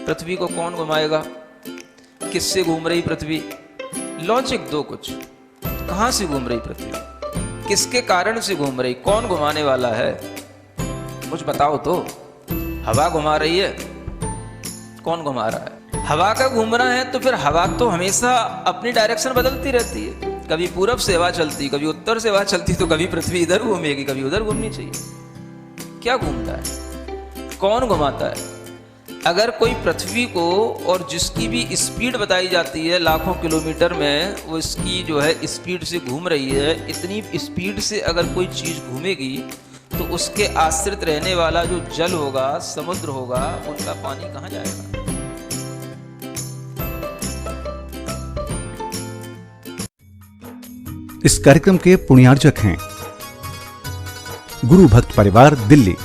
पृथ्वी को कौन घुमाएगा? किससे घूम रही पृथ्वी? लॉजिक दो कुछ। कहां से घूम रही पृथ्वी? किसके कारण से घूम रही? कौन घुमाने वाला है? कुछ बताओ तो। हवा घुमा रही है? कौन घुमा रहा है? हवा का घूमना है तो फिर हवा तो हमेशा अपनी डायरेक्शन बदलती रहती है। कभी पूरब से हवा चलती, कभी उत्तर से हवा चलती, तो कभी पृथ्वी इधर घूमेगी, कभी उधर घूमनी चाहिए। क्या घूमता है? कौन घुमाता है? अगर कोई पृथ्वी को, और जिसकी भी स्पीड बताई जाती है लाखों किलोमीटर में, वो इसकी जो है स्पीड से घूम रही है, इतनी स्पीड से अगर कोई चीज घूमेगी तो उसके आश्रित रहने वाला जो जल होगा, समुद्र होगा, उनका पानी कहाँ जाएगा? इस कार्यक्रम के पुण्यार्जक हैं गुरु भक्त परिवार, दिल्ली।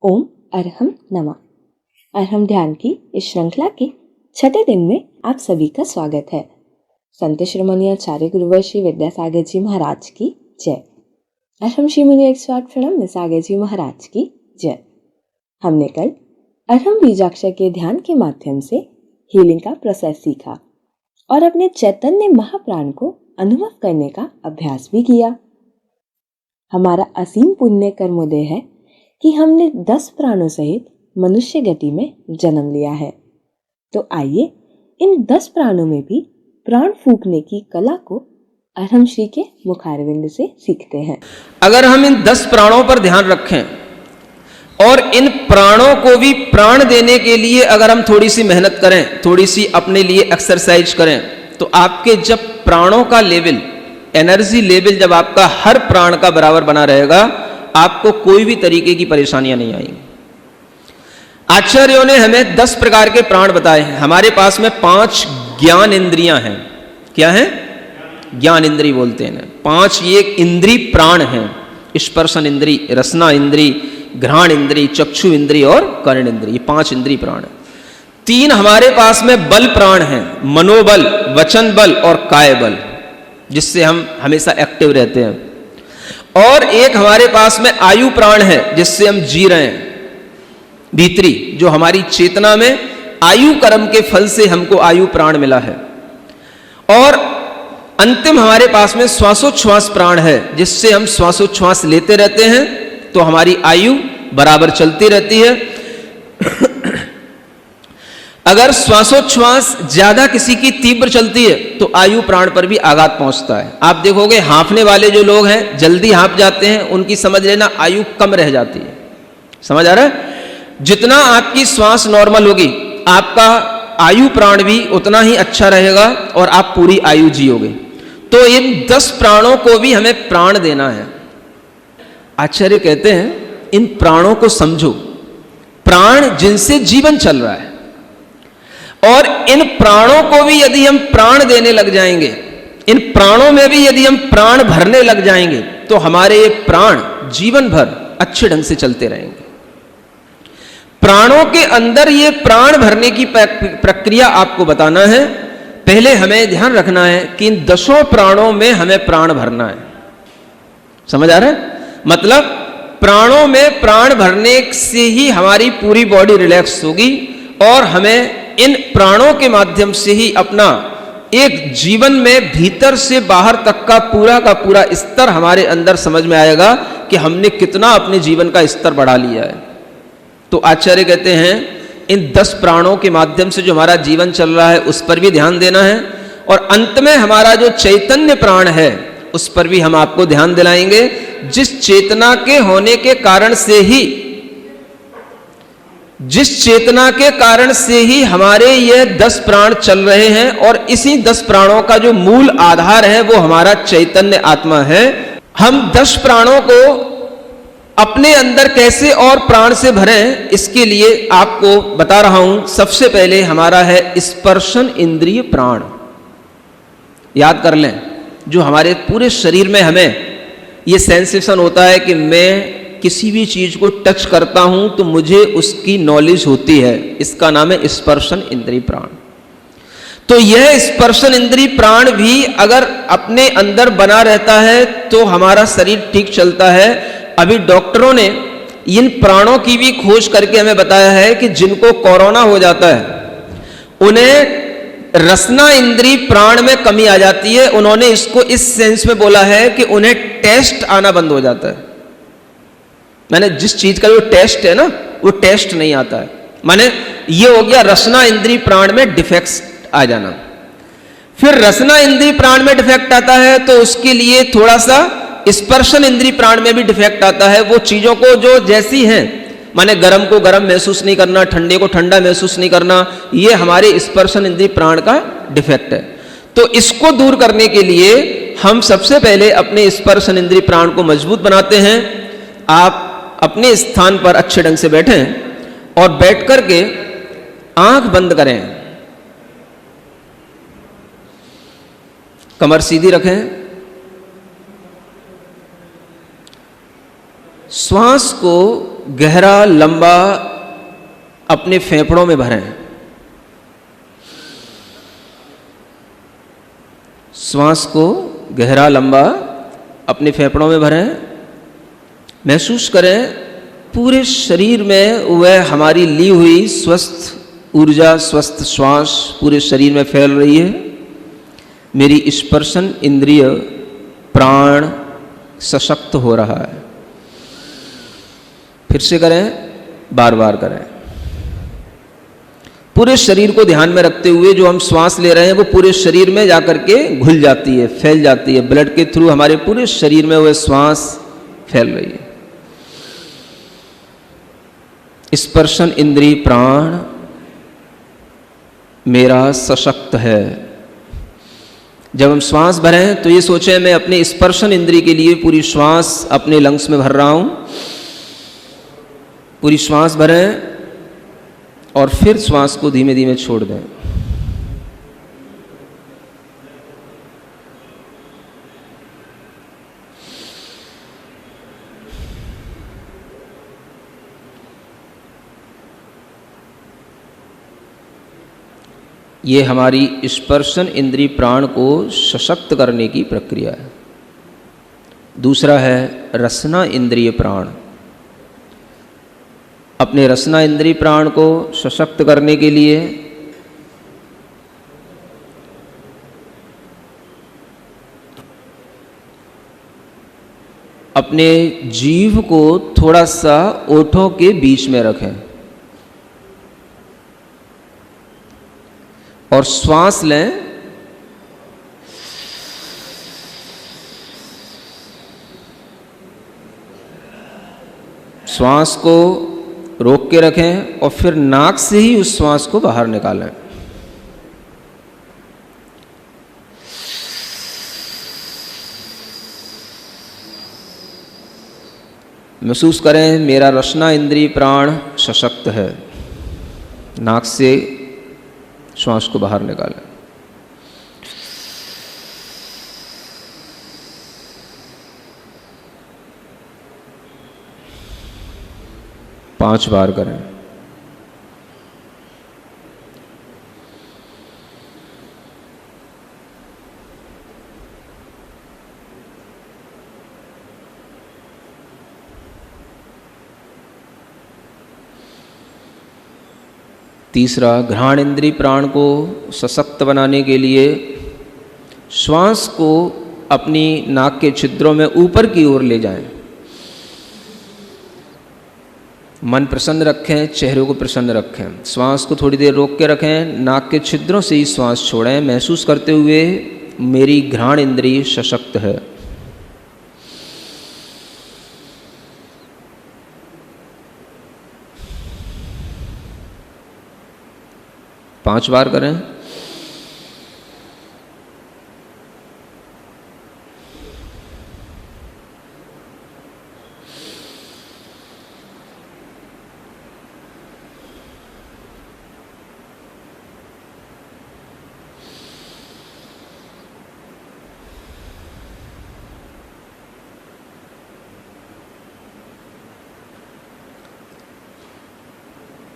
ओम अरहम नमः। अरहम ध्यान की इस श्रृंखला के छठे दिन में आप सभी का स्वागत है। संत शिरोमणि आचार्य गुरुवर श्री विद्यासागर जी महाराज की जय। अरहम श्री मुनि 108 प्रणम निसागर जी महाराज की जय। हमने कल अरहम बीजाक्षर के ध्यान के माध्यम से हीलिंग का प्रोसेस सीखा और अपने चैतन्य महाप्राण को अनुभव करने का अभ्यास भी किया। हमारा असीम पुण्य कर्मोदय है कि हमने 10 प्राणों सहित मनुष्य गति में जन्म लिया है। तो आइए इन 10 प्राणों में भी प्राण फूंकने की कला को अरहम श्री के मुखारविंद से सीखते हैं। अगर हम इन 10 प्राणों पर ध्यान रखें और इन प्राणों को भी प्राण देने के लिए अगर हम थोड़ी सी मेहनत करें, थोड़ी सी अपने लिए एक्सरसाइज करें, तो आपके जब प्राणों का लेवल, एनर्जी लेवल जब आपका हर प्राण का बराबर बना रहेगा, आपको कोई भी तरीके की परेशानियां नहीं आएंगी। आचार्यों ने हमें 10 प्रकार के प्राण बताए हैं। हमारे पास में 5 ज्ञान इंद्रियां हैं। क्या हैं? ज्ञान इंद्री बोलते हैं। 5 ये इंद्री प्राण हैं। स्पर्शन इंद्री, रसना इंद्री, घ्राण इंद्री, चक्षु इंद्री और कर्ण इंद्री, ये 5 इंद्री प्राण हैं। 3 हमारे पास में बल प्राण हैं, मनोबल, वचन बल और काय बल, जिससे हम हमेशा एक्टिव रहते हैं। और एक हमारे पास में आयु प्राण है, जिससे हम जी रहे हैं, भीतरी, जो हमारी चेतना में आयु कर्म के फल से हमको आयु प्राण मिला है। और अंतिम हमारे पास में श्वासोच्छ्वास प्राण है, जिससे हम श्वासोच्छ्वास लेते रहते हैं तो हमारी आयु बराबर चलती रहती है। अगर श्वासोच्छ्वास ज्यादा किसी की तीव्र चलती है तो आयु प्राण पर भी आघात पहुंचता है। आप देखोगे हाँफने वाले जो लोग हैं, जल्दी हाँफ जाते हैं, उनकी समझ लेना आयु कम रह जाती है। समझ आ रहा है? जितना आपकी श्वास नॉर्मल होगी, आपका आयु प्राण भी उतना ही अच्छा रहेगा और आप पूरी आयु जियोगे। तो इन 10 प्राणों को भी हमें प्राण देना है। आचार्य कहते हैं इन प्राणों को समझो, प्राण जिनसे जीवन चल रहा है, और इन प्राणों को भी यदि हम प्राण देने लग जाएंगे, इन प्राणों में भी यदि हम प्राण भरने लग जाएंगे, तो हमारे ये प्राण जीवन भर अच्छे ढंग से चलते रहेंगे। प्राणों के अंदर ये प्राण भरने की प्रक्रिया आपको बताना है। पहले हमें ध्यान रखना है कि इन 10 प्राणों में हमें प्राण भरना है। समझ आ रहा है? मतलब प्राणों में प्राण भरने से ही हमारी पूरी बॉडी रिलैक्स होगी और हमें इन प्राणों के माध्यम से ही अपना एक जीवन में भीतर से बाहर तक का पूरा स्तर हमारे अंदर समझ में आएगा कि हमने कितना अपने जीवन का स्तर बढ़ा लिया है। तो आचार्य कहते हैं इन 10 प्राणों के माध्यम से जो हमारा जीवन चल रहा है उस पर भी ध्यान देना है, और अंत में हमारा जो चैतन्य प्राण है उस पर भी हम आपको ध्यान दिलाएंगे, जिस चेतना के होने के कारण से ही, जिस चेतना के कारण से ही हमारे ये 10 प्राण चल रहे हैं, और इसी 10 प्राणों का जो मूल आधार है वो हमारा चैतन्य आत्मा है। हम 10 प्राणों को अपने अंदर कैसे और प्राण से भरें, इसके लिए आपको बता रहा हूं। सबसे पहले हमारा है स्पर्शन इंद्रिय प्राण। याद कर लें, जो हमारे पूरे शरीर में हमें ये सेंसेशन होता है कि मैं किसी भी चीज को टच करता हूं तो मुझे उसकी नॉलेज होती है, इसका नाम है स्पर्शन इंद्रिय प्राण। तो यह स्पर्शन इंद्रिय प्राण भी अगर अपने अंदर बना रहता है तो हमारा शरीर ठीक चलता है। अभी डॉक्टरों ने इन प्राणों की भी खोज करके हमें बताया है कि जिनको कोरोना हो जाता है उन्हें रसना इंद्रिय प्राण में कमी आ जाती है। उन्होंने इसको इस सेंस में बोला है कि उन्हें टेस्ट आना बंद हो जाता है। मैंने जिस चीज का जो टेस्ट है ना वो टेस्ट नहीं आता है। माने ये हो गया रसना इंद्रिय प्राण में डिफेक्ट आ जाना। फिर रसना इंद्रिय प्राण में डिफेक्ट आता है तो उसके लिए थोड़ा सा स्पर्शन इंद्रिय प्राण में भी डिफेक्ट आता है। वो चीजों को जो जैसी हैं, माने गर्म को गर्म महसूस नहीं करना, ठंडे को ठंडा महसूस नहीं करना, ये हमारे स्पर्शन इंद्रिय प्राण का डिफेक्ट है। तो इसको दूर करने के लिए हम सबसे पहले अपने स्पर्शन इंद्रिय प्राण को मजबूत बनाते हैं। आप अपने स्थान पर अच्छे ढंग से बैठें और बैठ करके आंख बंद करें, कमर सीधी रखें, श्वास को गहरा लंबा अपने फेफड़ों में भरें। श्वास को गहरा लंबा अपने फेफड़ों में भरें। महसूस करें पूरे शरीर में वह हमारी ली हुई स्वस्थ ऊर्जा, स्वस्थ श्वास पूरे शरीर में फैल रही है। मेरी स्पर्शन इंद्रिय प्राण सशक्त हो रहा है। फिर से करें, बार बार करें। पूरे शरीर को ध्यान में रखते हुए जो हम श्वास ले रहे हैं वो पूरे शरीर में जाकर के घुल जाती है, फैल जाती है। ब्लड के थ्रू हमारे पूरे शरीर में वह श्वास फैल रही है। स्पर्शन इंद्रिय प्राण मेरा सशक्त है। जब हम श्वास भरें तो ये सोचें मैं अपने स्पर्शन इंद्रिय के लिए पूरी श्वास अपने लंग्स में भर रहा हूं। पूरी श्वास भरें और फिर श्वास को धीमे धीमे छोड़ दें। ये हमारी स्पर्शन इंद्रिय प्राण को सशक्त करने की प्रक्रिया है। दूसरा है रसना इंद्रिय प्राण। अपने रसना इंद्रिय प्राण को सशक्त करने के लिए अपने जीभ को थोड़ा सा ओठों के बीच में रखें और श्वास लें। श्वास को रोक के रखें और फिर नाक से ही उस श्वास को बाहर निकालें। महसूस करें मेरा रसना इंद्रिय प्राण सशक्त है। नाक से श्वास को बाहर निकालें। पांच बार करें। तीसरा, घ्राण इंद्रिय प्राण को सशक्त बनाने के लिए श्वास को अपनी नाक के छिद्रों में ऊपर की ओर ले जाएं। मन प्रसन्न रखें, चेहरे को प्रसन्न रखें। श्वास को थोड़ी देर रोक के रखें, नाक के छिद्रों से ही श्वास छोड़ें, महसूस करते हुए मेरी घ्राण इंद्रिय सशक्त है। पांच बार करें।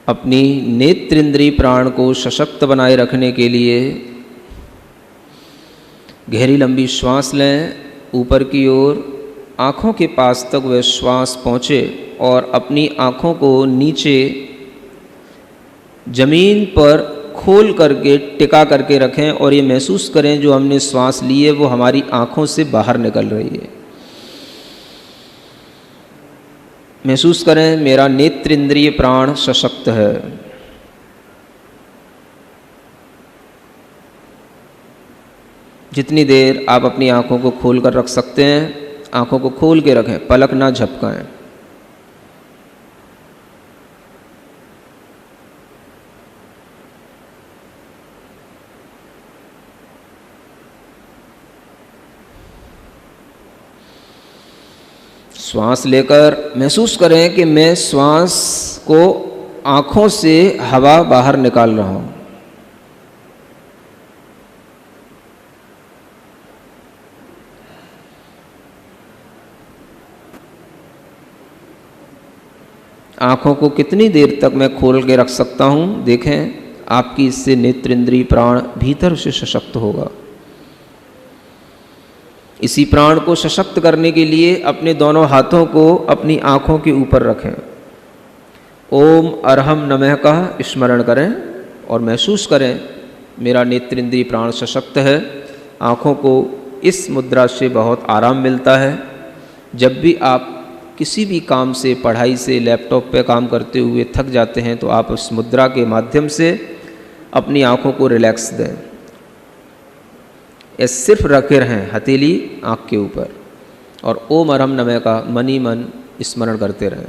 अपनी नेत्र इंद्रिय प्राण को सशक्त बनाए रखने के लिए गहरी लंबी श्वास लें ऊपर की ओर, आँखों के पास तक वह श्वास पहुँचे और अपनी आँखों को नीचे जमीन पर खोल करके टिका करके रखें और ये महसूस करें जो हमने श्वास ली है वो हमारी आँखों से बाहर निकल रही है। महसूस करें मेरा नेत्र इंद्रिय प्राण सशक्त है। जितनी देर आप अपनी आँखों को खोल कर रख सकते हैं, आँखों को खोल के रखें, पलक ना झपकाएं। श्वास लेकर महसूस करें कि मैं श्वास को आँखों से हवा बाहर निकाल रहा हूँ। आँखों को कितनी देर तक मैं खोल के रख सकता हूँ, देखें आपकी इससे नेत्र इंद्रिय प्राण भीतर से सशक्त होगा। इसी प्राण को सशक्त करने के लिए अपने दोनों हाथों को अपनी आँखों के ऊपर रखें। ओम अरहम नमः का स्मरण करें और महसूस करें मेरा नेत्र इंद्रिय प्राण सशक्त है। आँखों को इस मुद्रा से बहुत आराम मिलता है। जब भी आप किसी भी काम से, पढ़ाई से, लैपटॉप पे काम करते हुए थक जाते हैं तो आप उस मुद्रा के माध्यम से अपनी आँखों को रिलैक्स दें। ये सिर्फ रखे रहें हथेली आँख के ऊपर और ओम अरहम नमः का मन ही मन स्मरण करते रहें।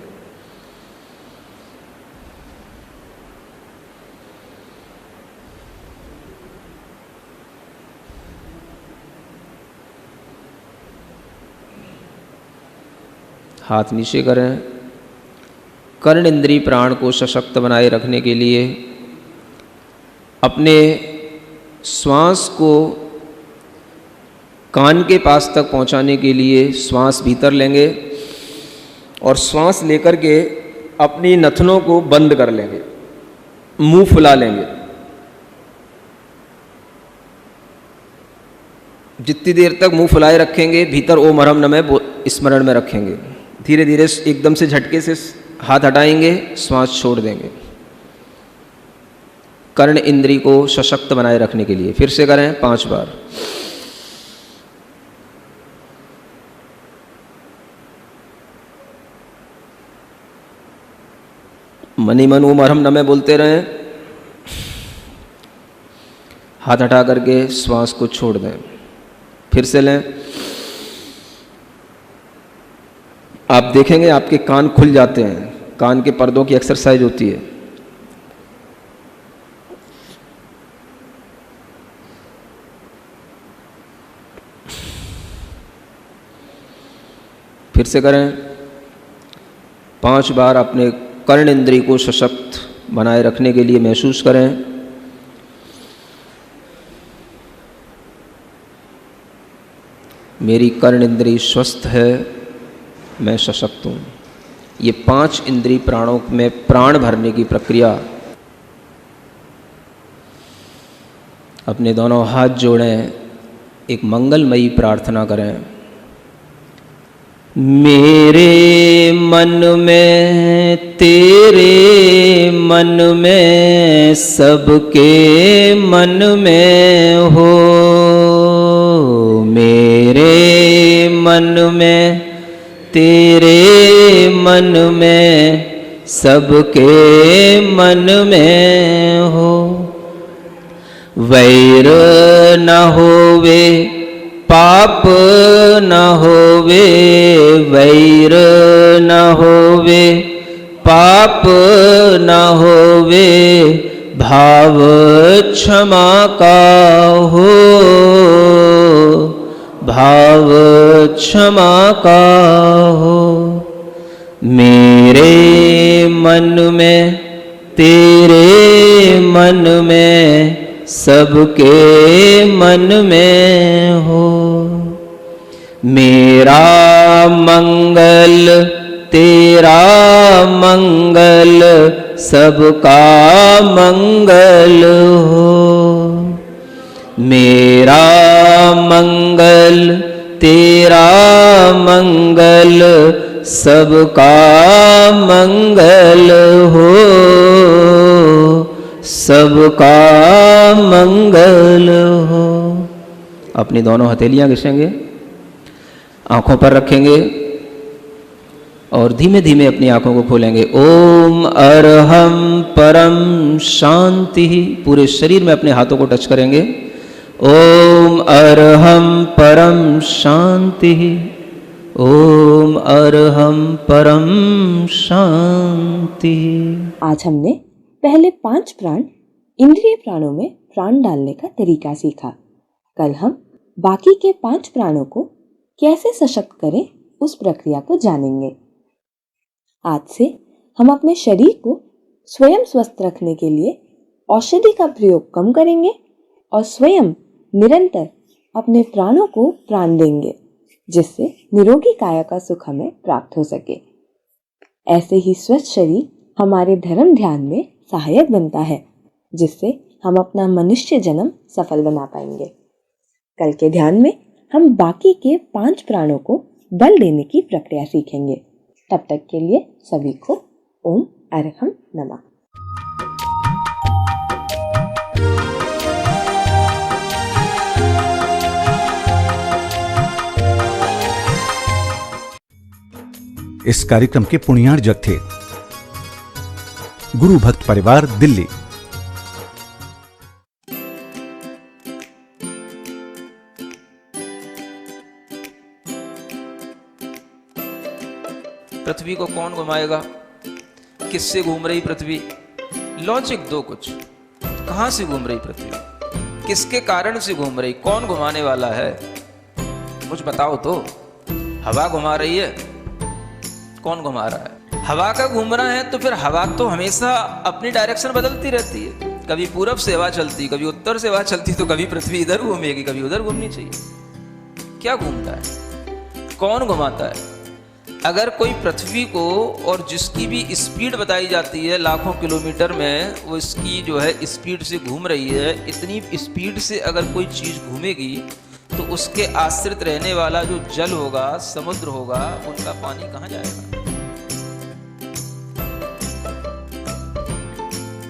हाथ नीचे करें। कर्ण इंद्रिय प्राण को सशक्त बनाए रखने के लिए अपने श्वास को कान के पास तक पहुंचाने के लिए श्वास भीतर लेंगे और श्वास लेकर के अपनी नथनों को बंद कर लेंगे, मुंह फुला लेंगे। जितनी देर तक मुंह फुलाए रखेंगे भीतर ओम अरहम नमः स्मरण में रखेंगे। धीरे धीरे एकदम से झटके से हाथ हटाएंगे, श्वास छोड़ देंगे। कर्ण इंद्रिय को सशक्त बनाए रखने के लिए फिर से करें 5 बार। मन ही मन ओम अरहम नमः बोलते रहें। हाथ हटा करके श्वास को छोड़ दें। फिर से लें। आप देखेंगे आपके कान खुल जाते हैं। कान के पर्दों की एक्सरसाइज होती है। फिर से करें 5 बार। अपने कर्ण इंद्रिय को सशक्त बनाए रखने के लिए महसूस करें मेरी कर्ण इंद्रिय स्वस्थ है, मैं सशक्त हूँ। ये 5 इंद्रिय प्राणों में प्राण भरने की प्रक्रिया। अपने दोनों हाथ जोड़ें, एक मंगलमयी प्रार्थना करें। मेरे मन में, तेरे मन में, सबके मन में हो। मेरे मन में, तेरे मन में, सबके मन में हो। वैर न होवे, पाप न होवे। वैर न होवे, पाप न होवे। भाव क्षमा का हो, भाव क्षमा का हो। मेरे मन में, तेरे मन में, सबके मन में हो। मेरा मंगल, तेरा मंगल, सबका मंगल हो। मेरा मंगल तेरा मंगल सबका मंगल हो, सबका मंगल हो। अपनी दोनों हथेलियां घिसेंगे, आंखों पर रखेंगे और धीमे धीमे अपनी आंखों को खोलेंगे। ओम अरहम परम शांति। पूरे शरीर में अपने हाथों को टच करेंगे। ओम अरहम परम शांति, ओम अरहम परम शांति। आज हमने पहले 5 प्राण इंद्रिय प्राणों में प्राण डालने का तरीका सीखा। कल हम बाकी के 5 प्राणों को कैसे सशक्त करें उस प्रक्रिया को जानेंगे। आज से हम अपने शरीर को स्वयं स्वस्थ रखने के लिए औषधि का प्रयोग कम करेंगे और स्वयं निरंतर अपने प्राणों को प्राण देंगे, जिससे निरोगी काया का सुख हमें प्राप्त हो सके। ऐसे ही स्वस्थ शरीर हमारे धर्म ध्यान में सहायक बनता है, जिससे हम अपना मनुष्य जन्म सफल बना पाएंगे। कल के ध्यान में हम बाकी के 5 प्राणों को बल देने की प्रक्रिया सीखेंगे। तब तक के लिए सभी को ओम अरहम नमः। इस कार्यक्रम के पुण्यार्जक थे गुरु भक्त परिवार, दिल्ली। पृथ्वी को कौन घुमाएगा? किससे घूम रही पृथ्वी? लॉजिक दो कुछ। कहां से घूम रही पृथ्वी? किसके कारण से घूम रही? कौन घुमाने वाला है? कुछ बताओ तो। हवा घुमा रही है? कौन घुमा रहा है? हवा का घूमना है तो फिर हवा तो हमेशा अपनी डायरेक्शन बदलती रहती है। कभी पूरब से हवा चलती, कभी उत्तर से हवा चलती, तो कभी पृथ्वी इधर घूमेगी, कभी उधर घूमनी चाहिए। क्या घूमता है? कौन घुमाता है? अगर कोई पृथ्वी को, और जिसकी भी स्पीड बताई जाती है लाखों किलोमीटर में, वो इसकी जो है स्पीड से घूम रही है, इतनी स्पीड से अगर कोई चीज़ घूमेगी तो उसके आश्रित रहने वाला जो जल होगा, समुद्र होगा, उनका पानी कहाँ जाएगा?